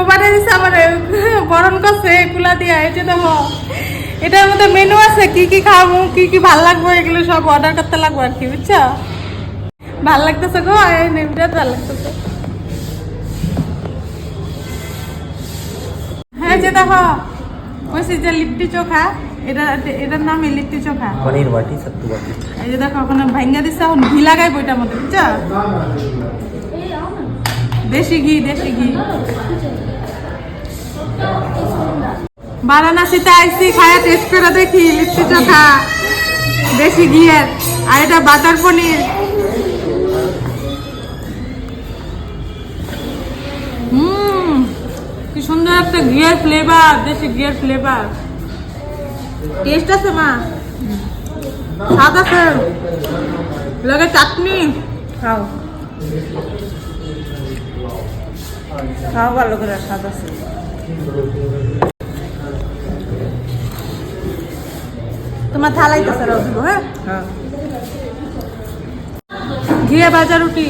বানিয়ে দিচ্ছে আমার বরণ করছে কুলা দিয়া। এই যে দেখো এটার মধ্যে মেনু আছে, কি কি খাবো কি কি ভাল লাগবে এগুলো সব অর্ডার করতে লাগবে আর কি, বুঝছো? ভাল লাগতেছে গো, বিরাট ভাল লাগতেছে। হ্যাঁ যে দেখো বলছি যে লিট্টি চোখা, এটার নাম লিট্টি চোখা, পনির বাটি সত্তু বাটি। এই যে দেখো এখন ভাঙ্গা দিচ্ছে, এখন ঘি লাগাই বইটার মধ্যে, বুঝছো? দেশি ঘি, দেশি ঘি। বারাণসীতে আইসি, খায়া টেস্ট করে দেখি লিট্টি চোখা দেশি ঘিয়ের, আর এটা বাটার পনির। কি সুন্দর একটা ঘিয়ের ফ্লেভার, দেশি ঘিয়ের ফ্লেভার। টেস্ট আছে মা, স্বাদ আছে, লগে চাটনি। খাও খাও, ভালো করে, স্বাদ আছে। তোমার থালাইতেছে রাও দিব। হ্যাঁ ঘিয়ে ভাজা রুটি।